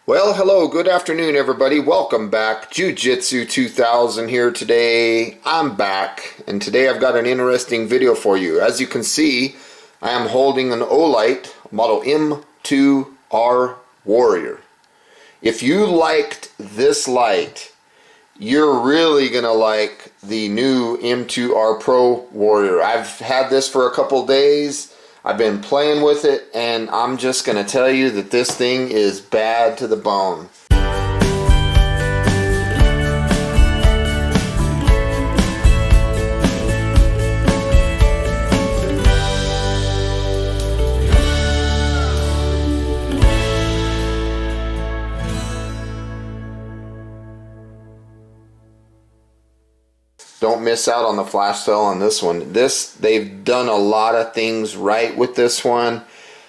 Well, hello, good afternoon, everybody. Welcome back. Jiujitsu2000 here today. I'm back, and today I've got an interesting video for you. As you can see, I am holding an Olight model M2R Warrior. If you liked this light, you're really going to like the new M2R Pro Warrior. I've had this for a couple days. I've been playing with it, and I'm just going to tell you that this thing is bad to the bone. Don't miss out on the flash sale on this one. They've done a lot of things right with this one.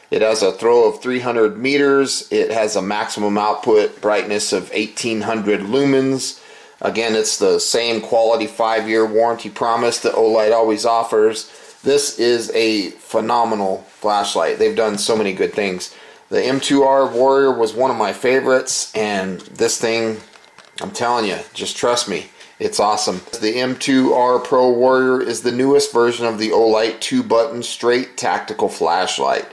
It has a throw of 300 meters. It has a maximum output brightness of 1800 lumens. Again, it's the same quality 5-year warranty promise that Olight always offers. This is a phenomenal flashlight. They've done so many good things. The M2R Warrior was one of my favorites, and this thing, I'm telling you, just trust me. It's awesome. The M2R Pro Warrior is the newest version of the Olight 2-button straight tactical flashlight.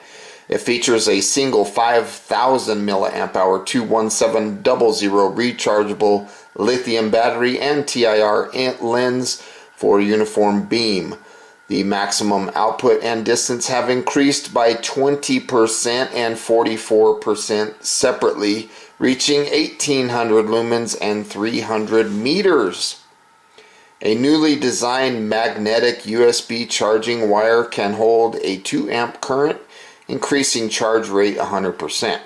It features a single 5000 mAh 21700 rechargeable lithium battery and TIR lens for uniform beam. The maximum output and distance have increased by 20% and 44% separately, reaching 1800 lumens and 300 meters. A newly designed magnetic USB charging wire can hold a 2 amp current, increasing charge rate 100%.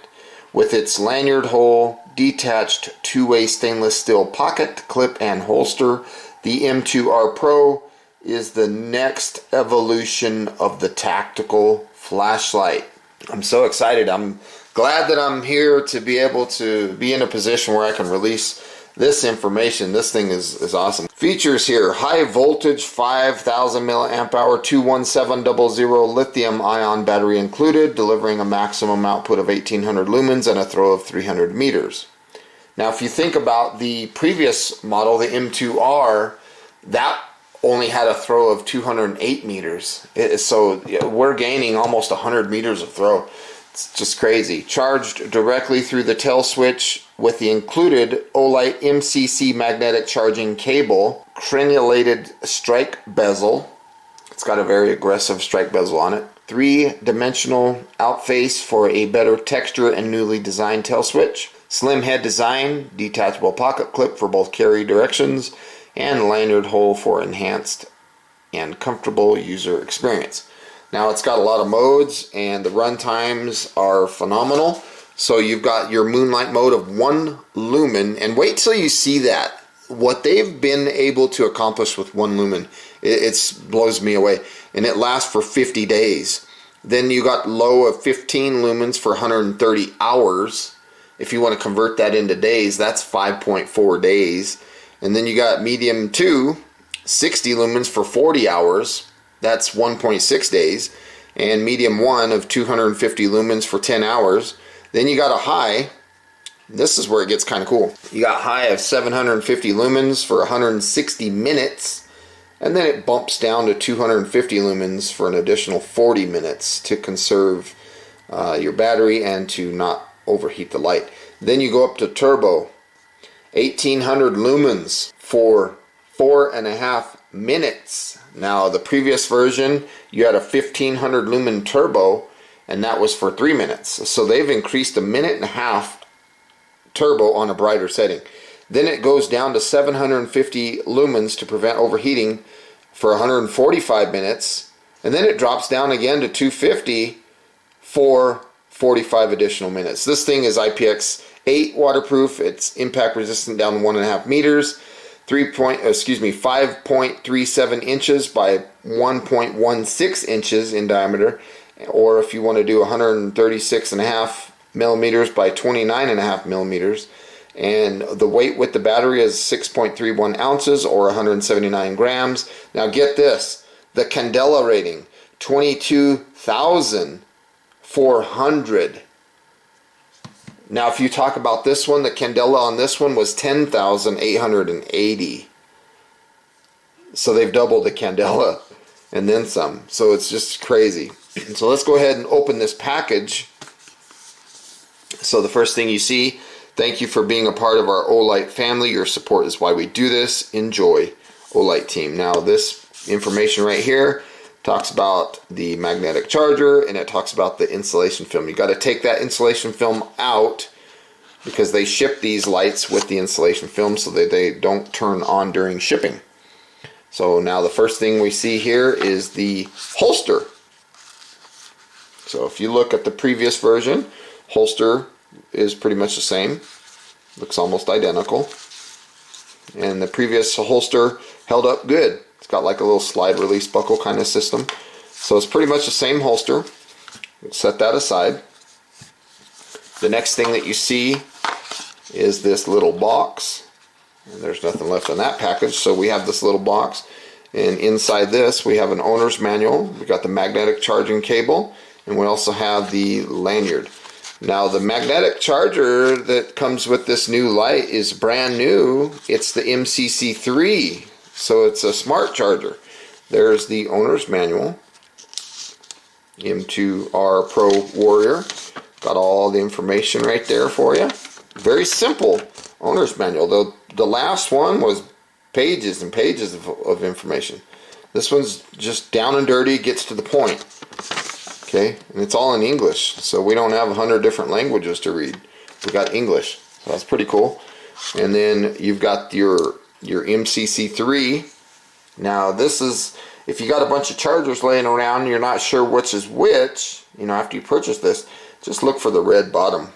With its lanyard hole, detached two-way stainless steel pocket, clip, and holster, the M2R Pro is the next evolution of the tactical flashlight. I'm so excited. I'm glad that I'm here to be able to be in a position where I can release this information. This thing is awesome. Features here: high voltage 5000 mAh 21700 lithium ion battery included, delivering a maximum output of 1800 lumens and a throw of 300 meters. Now, if you think about the previous model, the M2R, that only had a throw of 208 meters. So we're gaining almost 100 meters of throw. It's just crazy. Charged directly through the tail switch with the included Olight MCC magnetic charging cable, crenulated strike bezel. It's got a very aggressive strike bezel on it. 3-dimensional outface for a better texture and newly designed tail switch. Slim head design, detachable pocket clip for both carry directions, and lanyard hole for enhanced and comfortable user experience. Now, it's got a lot of modes, and the run times are phenomenal. So you've got your moonlight mode of 1 lumen, and wait till you see that. What they've been able to accomplish with 1 lumen, it blows me away. And it lasts for 50 days. Then you got low of 15 lumens for 130 hours. If you want to convert that into days, that's 5.4 days. And then you got medium 2, 60 lumens for 40 hours. That's 1.6 days. And medium 1 of 250 lumens for 10 hours. Then you got a high. This is where it gets kind of cool. You got high of 750 lumens for 160 minutes. And then it bumps down to 250 lumens for an additional 40 minutes to conserve your battery and to not overheat the light. Then you go up to turbo. 1800 lumens for 4.5 minutes. Now, the previous version, you had a 1500 lumen turbo, and that was for 3 minutes. So they've increased 1.5 minutes turbo on a brighter setting. Then it goes down to 750 lumens to prevent overheating for 145 minutes, and then it drops down again to 250 for 45 additional minutes. This thing is IPX8 waterproof. It's impact resistant down to 1.5 meters. 5.37 inches by 1.16 inches in diameter, or if you want to do 136.5 millimeters by 29.5 millimeters. And the weight with the battery is 6.31 ounces or 179 grams. Now get this, the Candela rating, 22,400. Now if you talk about this one, the candela on this one was 10,880. So they've doubled the candela and then some. So it's just crazy. So let's go ahead and open this package. So the first thing you see, thank you for being a part of our Olight family. Your support is why we do this. Enjoy, Olight team. Now this information right here talks about the magnetic charger, and it talks about the insulation film. You got to take that insulation film out because they ship these lights with the insulation film so that they don't turn on during shipping. So now the first thing we see here is the holster. So if you look at the previous version, holster is pretty much the same. Looks almost identical. And the previous holster held up good. It's got like a little slide release buckle kind of system. So it's pretty much the same holster. Let's set that aside. The next thing that you see is this little box. And there's nothing left in that package, so we have this little box, and inside this we have an owner's manual. We got the magnetic charging cable, and we also have the lanyard. Now the magnetic charger that comes with this new light is brand new. It's the MCC3, so it's a smart charger. There's the owner's manual, M2R Pro Warrior. Got all the information right there for you. Very simple owner's manual, though. The last one was pages and pages of information. This one's just down and dirty, gets to the point. Okay, and it's all in English, so we don't have 100 different languages to read. We got English, so that's pretty cool. And then you've got your MCC3. Now this is, if you got a bunch of chargers laying around and you're not sure which is which, you know, after you purchase this, just look for the red bottom.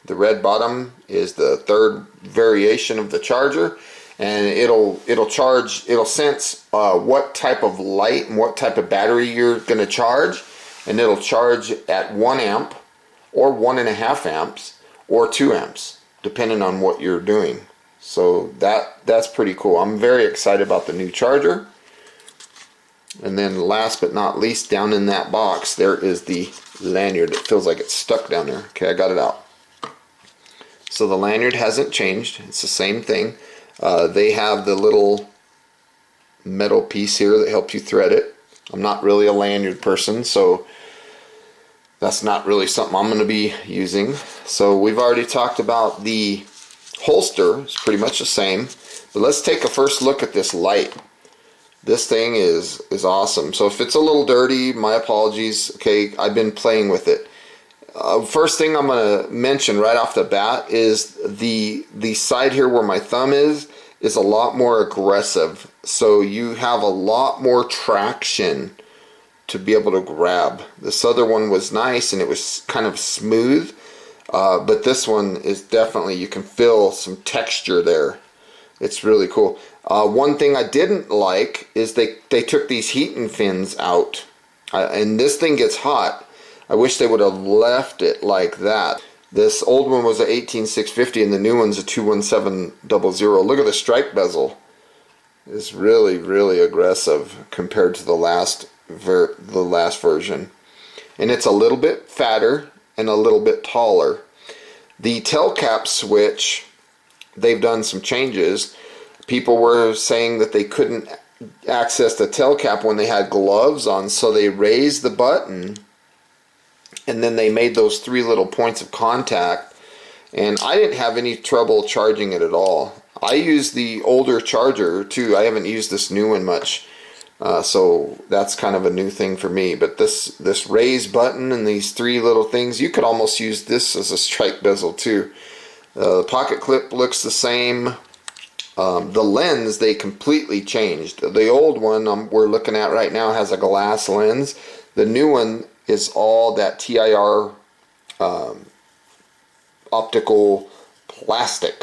The red bottom is the third variation of the charger, and it'll sense what type of light and what type of battery you're going to charge, and it'll charge at 1 amp or 1.5 amps or 2 amps depending on what you're doing. So that's pretty cool. I'm very excited about the new charger. And then last but not least, down in that box there is the lanyard. It feels like it's stuck down there. Okay, I got it out. So the lanyard hasn't changed. It's the same thing. They have the little metal piece here that helps you thread it. I'm not really a lanyard person, so that's not really something I'm going to be using. So we've already talked about the holster. It's pretty much the same. But let's take a first look at this light. This thing is awesome. So if it's a little dirty, my apologies. Okay, I've been playing with it. First thing I'm going to mention right off the bat is the side here where my thumb is a lot more aggressive. So you have a lot more traction to be able to grab. This other one was nice and it was kind of smooth, but this one is definitely, you can feel some texture there. It's really cool. One thing I didn't like is they took these heating fins out, and this thing gets hot. I wish they would have left it like that. This old one was a 18650 and the new one's a 21700. Look at the strike bezel. It's really, really aggressive compared to the last version. And it's a little bit fatter and a little bit taller. The tail cap switch, they've done some changes. People were saying that they couldn't access the tail cap when they had gloves on, so they raised the button and then they made those 3 little points of contact, and I didn't have any trouble charging it at all. I use the older charger too. I haven't used this new one much, so that's kind of a new thing for me. But this raise button and these 3 little things, you could almost use this as a strike bezel too. The pocket clip looks the same. The lens, they completely changed. The old one we're looking at right now has a glass lens. The new one is all that TIR optical plastic.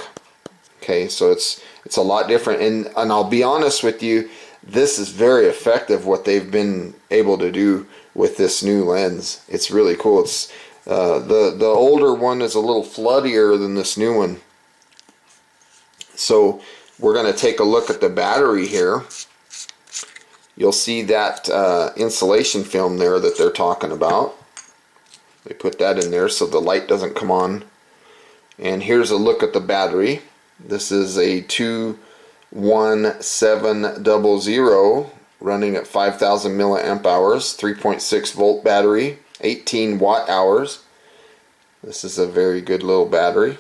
Okay, so it's a lot different, and I'll be honest with you, this is very effective what they've been able to do with this new lens. It's really cool. It's the older one is a little floodier than this new one. So we're going to take a look at the battery here. You'll see that insulation film there that they're talking about. They put that in there so the light doesn't come on And here's a look at the battery. This is a 21700 running at 5000 milliamp hours, 3.6 volt battery, 18 watt hours. This is a very good little battery.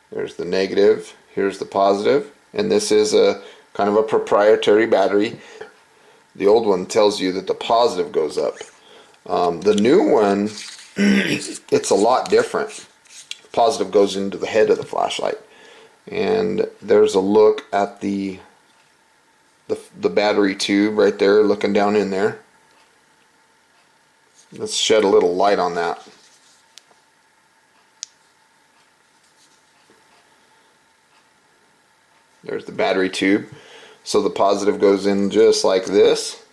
There's the negative, here's the positive, and this is a kind of a proprietary battery. The old one tells you that the positive goes up. The new one, it's a lot different. Positive goes into the head of the flashlight. And there's a look at the battery tube right there, looking down in there. Let's shed a little light on that. There's the battery tube. So the positive goes in just like this.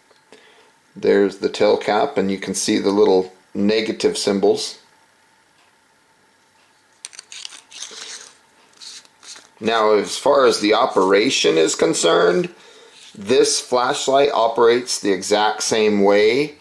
There's the tail cap, and you can see the little negative symbols. Now, as far as the operation is concerned, this flashlight operates the exact same way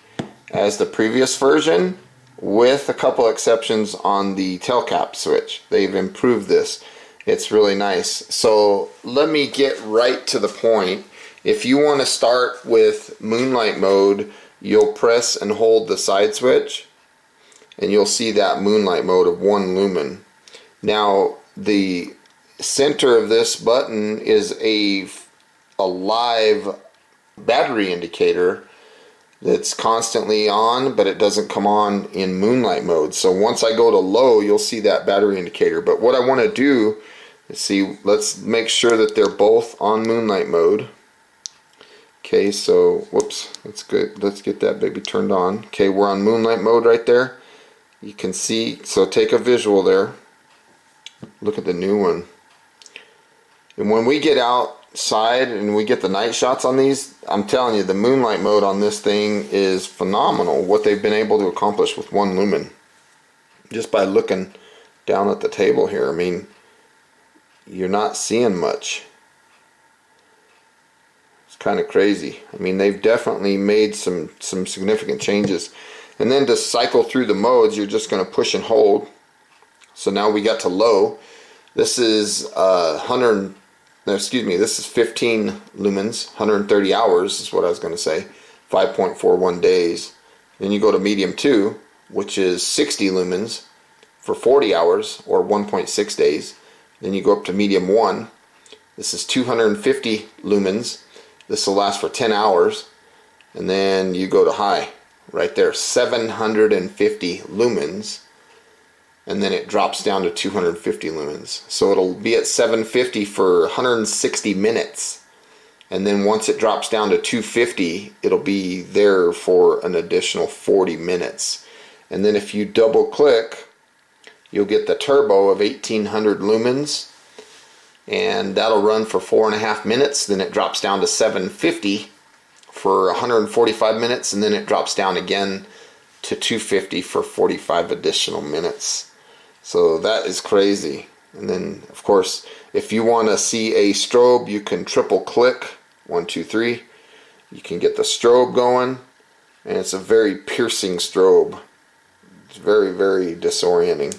as the previous version, with a couple exceptions on the tail cap switch. They've improved this. It's really nice. So let me get right to the point. If you want to start with moonlight mode, you'll press and hold the side switch, and you'll see that moonlight mode of 1 lumen. Now, the center of this button is a live battery indicator that's constantly on, but it doesn't come on in moonlight mode. So once I go to low, you'll see that battery indicator. But what I want to do is see, let's make sure that they're both on moonlight mode. Okay, so whoops, that's good. Let's get that baby turned on. Okay, we're on moonlight mode right there. You can see, so take a visual there. Look at the new one. And when we get outside and we get the night shots on these, I'm telling you, the moonlight mode on this thing is phenomenal. What they've been able to accomplish with 1 lumen. Just by looking down at the table here, I mean, you're not seeing much. It's kind of crazy. I mean, they've definitely made some significant changes. And then to cycle through the modes, you're just going to push and hold. So now we got to low. This is this is 15 lumens, 130 hours is what I was going to say, 5.41 days. Then you go to medium 2, which is 60 lumens for 40 hours or 1.6 days. Then you go up to medium 1. This is 250 lumens. This will last for 10 hours. And then you go to high, right there, 750 lumens. And then it drops down to 250 lumens. So it'll be at 750 for 160 minutes. And then once it drops down to 250, it'll be there for an additional 40 minutes. And then if you double click, you'll get the turbo of 1800 lumens. And that'll run for 4.5 minutes. Then it drops down to 750 for 145 minutes. And then it drops down again to 250 for 45 additional minutes. So that is crazy. And then, of course, if you want to see a strobe, you can triple click 1, 2, 3. You can get the strobe going, and it's a very piercing strobe. It's very, very disorienting.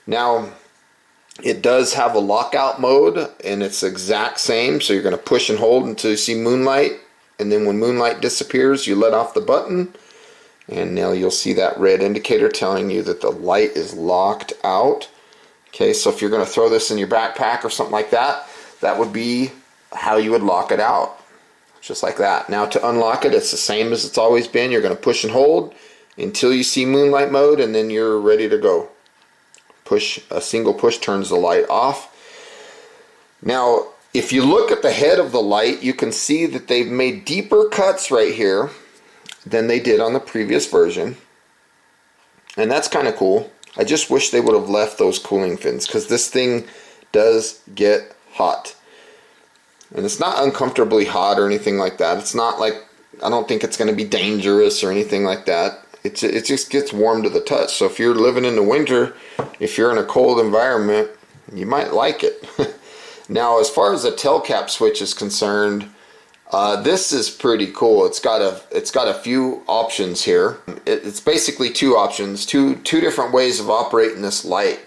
Now, it does have a lockout mode, and it's the exact same. So you're going to push and hold until you see moonlight, and then when moonlight disappears, you let off the button. And now you'll see that red indicator telling you that the light is locked out. Okay, so if you're going to throw this in your backpack or something like that, that would be how you would lock it out. Just like that. Now to unlock it, it's the same as it's always been. You're going to push and hold until you see moonlight mode, and then you're ready to go. Push, a single push turns the light off. Now, if you look at the head of the light, you can see that they've made deeper cuts right here than they did on the previous version, and that's kind of cool. I just wish they would have left those cooling fins, because this thing does get hot, and it's not uncomfortably hot or anything like that. It's not like, I don't think it's going to be dangerous or anything like that. It just gets warm to the touch. So if you're living in the winter, if you're in a cold environment, you might like it. Now, as far as the tail cap switch is concerned, This is pretty cool. It's got a few options here. It's basically two options, two different ways of operating this light.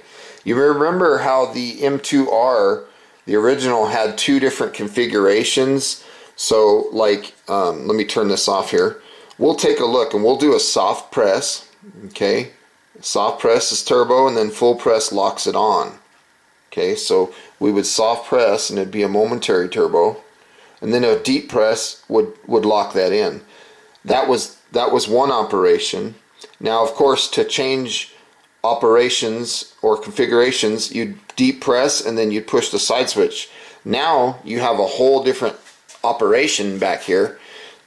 You remember how the M2R, the original, had two different configurations. So like, let me turn this off here. We'll take a look and we'll do a soft press. Okay, soft press is turbo, and then full press locks it on. Okay, so we would soft press and it'd be a momentary turbo, and then a deep press would lock that in. That was one operation. Now, of course, to change operations or configurations, you deep press and then you push the side switch. Now you have a whole different operation back here.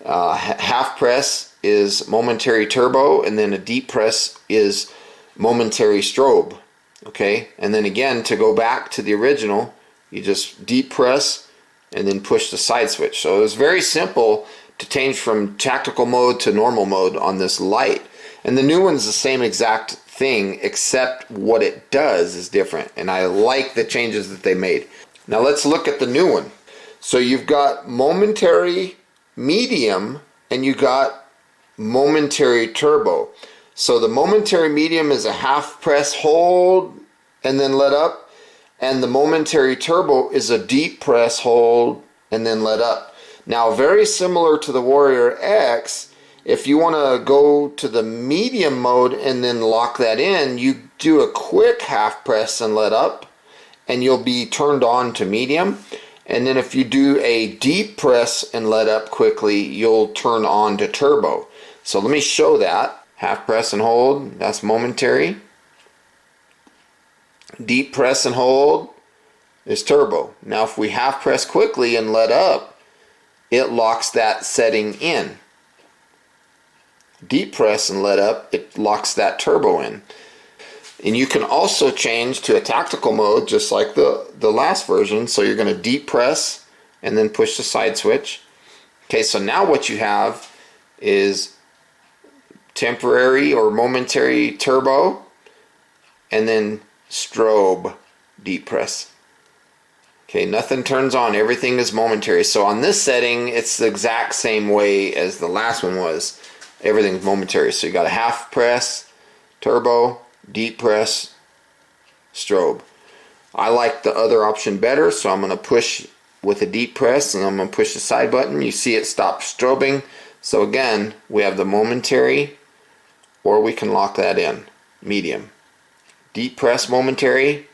Half press is momentary turbo, and then a deep press is momentary strobe. Okay, and then again, to go back to the original, you just deep press and then push the side switch. So it was very simple to change from tactical mode to normal mode on this light. And the new one's the same exact thing, except what it does is different, and I like the changes that they made. Now let's look at the new one. So you've got momentary medium and you got momentary turbo. So the momentary medium is a half press hold and then let up, and the momentary turbo is a deep press hold and then let up. Now, very similar to the Warrior X, if you want to go to the medium mode and then lock that in, you do a quick half press and let up, and you'll be turned on to medium. And then if you do a deep press and let up quickly, you'll turn on to turbo. So let me show that. Half press and hold, that's momentary. Deep press and hold is turbo. Now if we half press quickly and let up, it locks that setting in. Deep press and let up, it locks that turbo in. And you can also change to a tactical mode just like the last version. So you're going to deep press and then push the side switch. Okay, so now what you have is temporary or momentary turbo and then strobe deep press. Okay, nothing turns on, everything is momentary. So on this setting, it's the exact same way as the last one was. Everything's momentary. So you got a half press, turbo, deep press, strobe. I like the other option better, so I'm going to push with a deep press and I'm going to push the side button. You see it stop strobing. So again, we have the momentary, or we can lock that in, medium. Deep press momentary,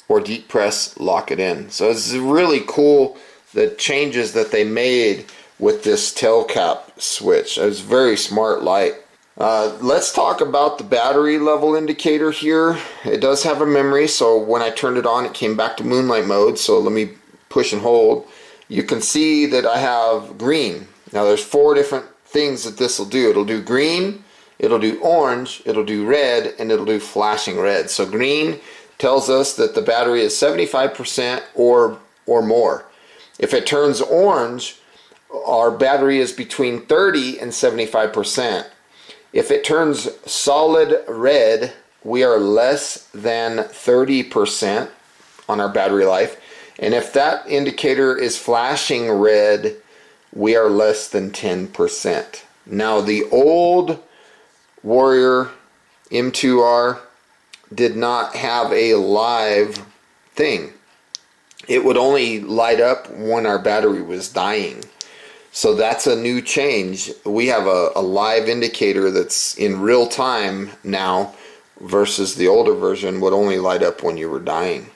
or deep press lock it in. So it's really cool, the changes that they made with this tail cap switch. It's a very smart light. Let's talk about the battery level indicator here. It does have a memory, so when I turned it on, it came back to moonlight mode. So let me push and hold. You can see that I have green. Now there's 4 different things that this will do. It'll do green, it'll do orange, it'll do red, and it'll do flashing red. So green tells us that the battery is 75% or more. If it turns orange, our battery is between 30 and 75%. If it turns solid red, we are less than 30% on our battery life. And if that indicator is flashing red, we are less than 10%. Now the old Warrior M2R did not have a live thing. It would only light up when our battery was dying. So that's a new change. We have a live indicator that's in real time now, versus the older version would only light up when you were dying.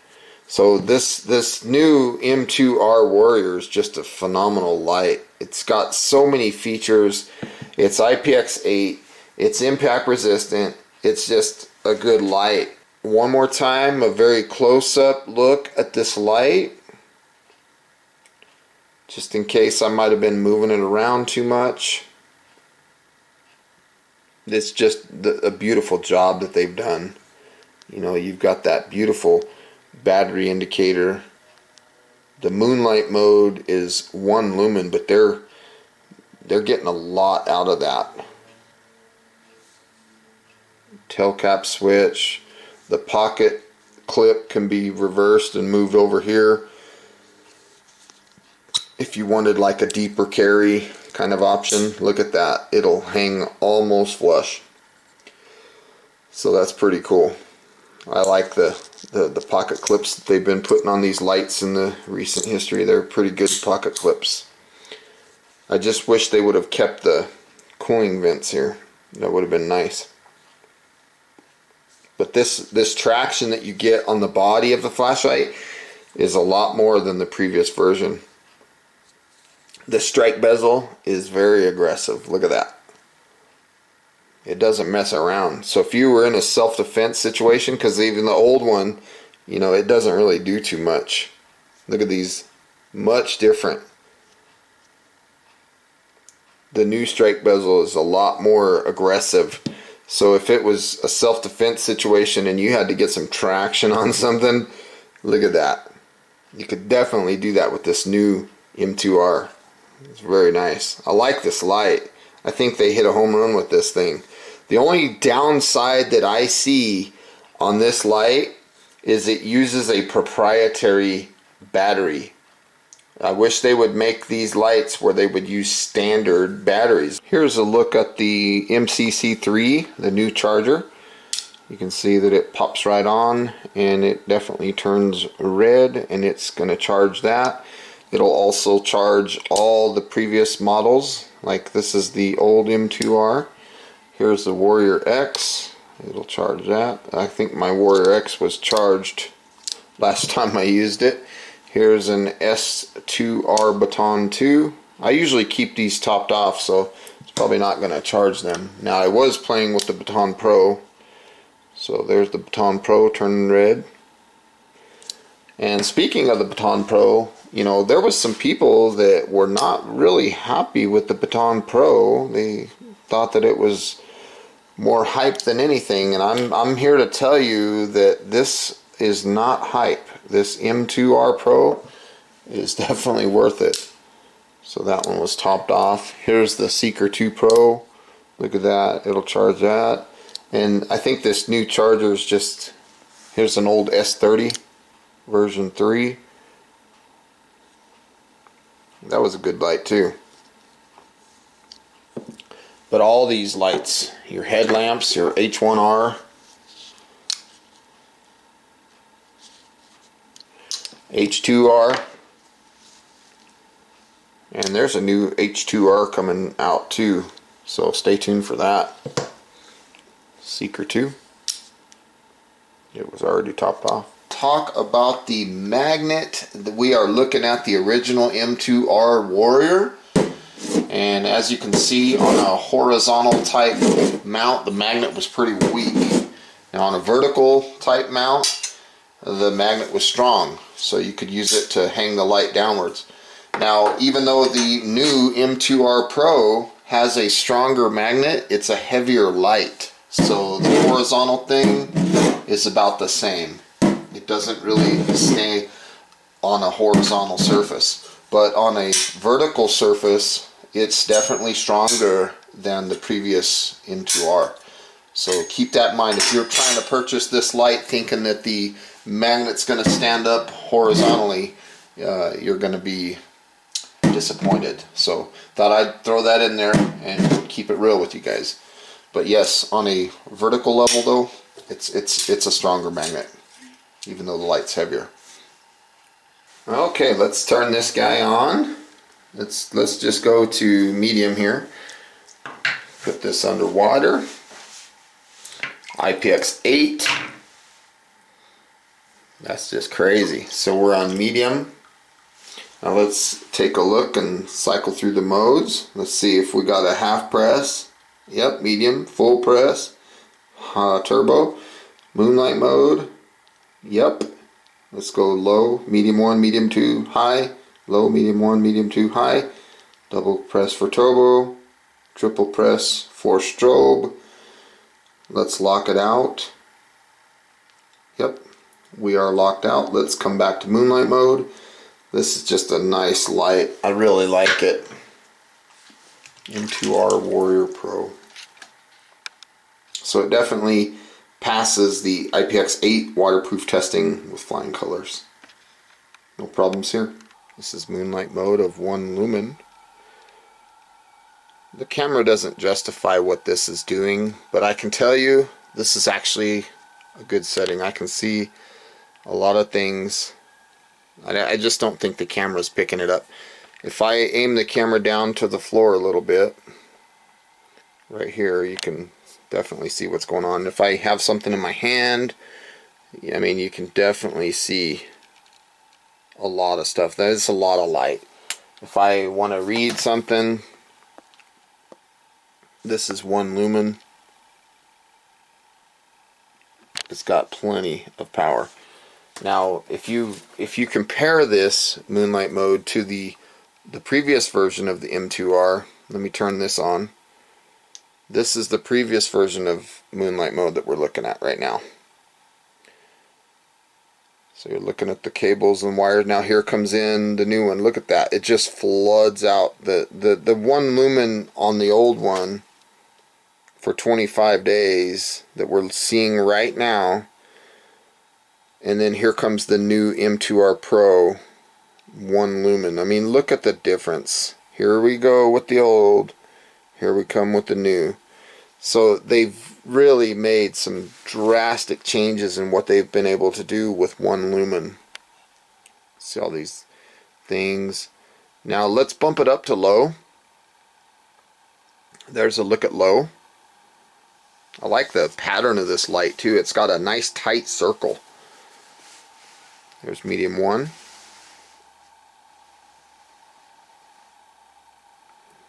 So this new M2R Warrior is just a phenomenal light. It's got so many features. It's IPX8. It's impact resistant. It's just a good light. One more time, a very close-up look at this light, just in case I might have been moving it around too much. It's just a beautiful job that they've done. You know, you've got that beautiful battery indicator. The moonlight mode is 1 lumen, but they're getting a lot out of that. Tail cap switch. The pocket clip can be reversed and moved over here. if you wanted like a deeper carry kind of option. Look at that, it'll hang almost flush. So that's pretty cool. I like the pocket clips that they've been putting on these lights in the recent history. They're pretty good pocket clips. I just wish they would have kept the cooling vents here. That would have been nice. But this traction that you get on the body of the flashlight is a lot more than the previous version. The strike bezel is very aggressive. Look at that. It doesn't mess around. So if you were in a self-defense situation, because even the old one, you know, it doesn't really do too much. Look at these, much different. The new strike bezel is a lot more aggressive. So if it was a self-defense situation and you had to get some traction on something, look at that. You could definitely do that with this new M2R. It's very nice. I like this light. I think they hit a home run with this thing. The only downside that I see on this light is it uses a proprietary battery. I wish they would make these lights where they would use standard batteries. Here's a look at the MCC3, the new charger. You can see that it pops right on and it definitely turns red, and it's going to charge that. It'll also charge all the previous models. Like this is the old M2R. Here's the Warrior X. It'll charge that. I think my Warrior X was charged last time I used it. Here's an S2R Baton 2. I usually keep these topped off, so it's probably not going to charge them. Now I was playing with the Baton Pro. So there's the Baton Pro turning red. And speaking of the Baton Pro, you know, there was some people that were not really happy with the Baton Pro. They thought that it was more hype than anything, and I'm here to tell you that this is not hype. This M2R Pro is definitely worth it. So that one was topped off. Here's the Seeker 2 Pro. Look at that, it'll charge that. And I think this new charger is just, here's an old S30 version 3. That was a good light too. But all these lights, your headlamps, your H1R, H2R, and there's a new H2R coming out too, so stay tuned for that. Seeker 2, it was already topped off. Talk about the magnet. We are looking at the original M2R Warrior, and as you can see, on a horizontal type mount the magnet was pretty weak. Now on a vertical type mount the magnet was strong, so you could use it to hang the light downwards. Now even though the new M2R Pro has a stronger magnet, it's a heavier light, so the horizontal thing is about the same. It doesn't really stay on a horizontal surface, but on a vertical surface it's definitely stronger than the previous M2R. So keep that in mind if you're trying to purchase this light thinking that the magnet's going to stand up horizontally. You're going to be disappointed. So thought I'd throw that in there and keep it real with you guys. But yes, on a vertical level though, it's a stronger magnet, even though the light's heavier. Okay, let's turn this guy on. Let's just go to medium here. Put this under water. IPX8. That's just crazy. So we're on medium. Now let's take a look and cycle through the modes. Let's see if we got a half press. Yep, medium, full press, turbo, moonlight mode. Yep. Let's go low, medium 1, medium 2, high, low, medium 1, medium 2, high. Double press for turbo, triple press for strobe. Let's lock it out. Yep, we are locked out. Let's come back to moonlight mode. This is just a nice light. I really like it. M2R Warrior Pro. So it definitely passes the IPX8 waterproof testing with flying colors. No problems here. This is moonlight mode of 1 lumen. The camera doesn't justify what this is doing, but I can tell you this is actually a good setting. I can see a lot of things. I just don't think the camera's picking it up. If I aim the camera down to the floor a little bit, right here, you can definitely see what's going on. If I have something in my hand, I mean, you can definitely see a lot of stuff. That is a lot of light. If I want to read something, this is 1 lumen. It's got plenty of power. Now, if you compare this moonlight mode to the previous version of the M2R, let me turn this on. This is the previous version of moonlight mode that we're looking at right now. So you're looking at the cables and wires. Now here comes in the new one. Look at that. It just floods out. The 1 lumen on the old one for 25 days that we're seeing right now, and then here comes the new M2R Pro 1 lumen. I mean, look at the difference. Here we go with the old, here we come with the new. So they've really made some drastic changes in what they've been able to do with 1 lumen. See all these things. Now let's bump it up to low. There's a look at low. I like the pattern of this light too. It's got a nice tight circle. There's medium 1.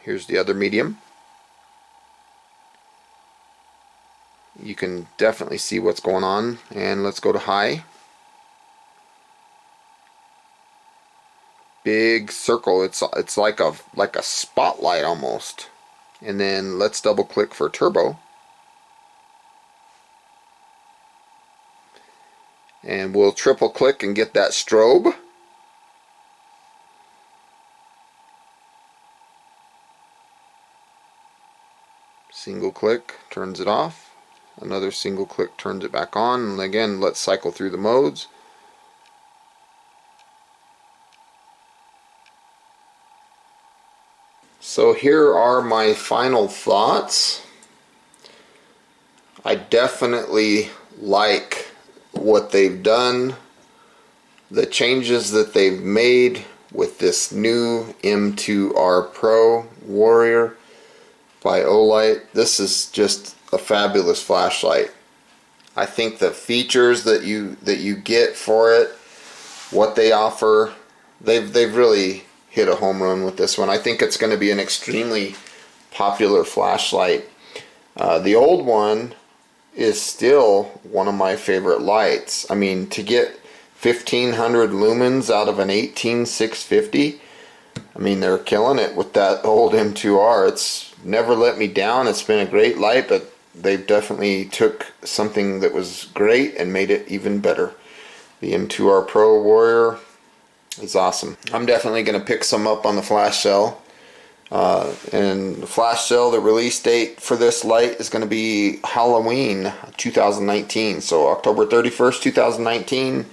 Here's the other medium. You can definitely see what's going on. And let's go to high. Big circle. It's like a spotlight almost. And then let's double click for turbo. And we'll triple click and get that strobe. Single click turns it off. Another single click turns it back on. And again, let's cycle through the modes. So here are my final thoughts. I definitely like what they've done, the changes that they've made with this new M2R Pro Warrior by Olight. This is just a fabulous flashlight. I think the features that you get for it, what they offer, they've really hit a home run with this one. I think it's going to be an extremely popular flashlight. The old one is still one of my favorite lights. I mean, to get 1500 lumens out of an 18650, I mean, they're killing it with that old M2R. It's never let me down. It's been a great light, but they've definitely took something that was great and made it even better. The M2R Pro Warrior is awesome. I'm definitely going to pick some up on the flash sale. And the flash sale, the release date for this light is going to be Halloween 2019. So October 31st, 2019,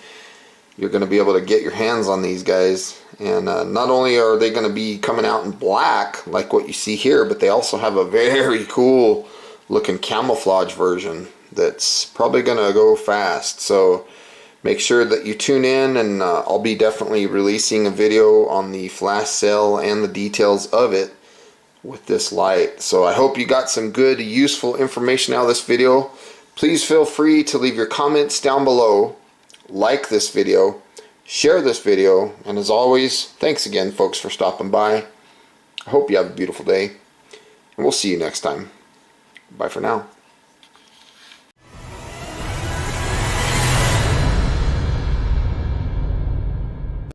you're going to be able to get your hands on these guys. And not only are they going to be coming out in black, like what you see here, but they also have a very cool looking camouflage version that's probably going to go fast. So make sure that you tune in, and I'll be definitely releasing a video on the flash sale and the details of it with this light. So I hope you got some good, useful information out of this video. Please feel free to leave your comments down below, like this video, share this video, and as always, thanks again, folks, for stopping by. I hope you have a beautiful day, and we'll see you next time. Bye for now.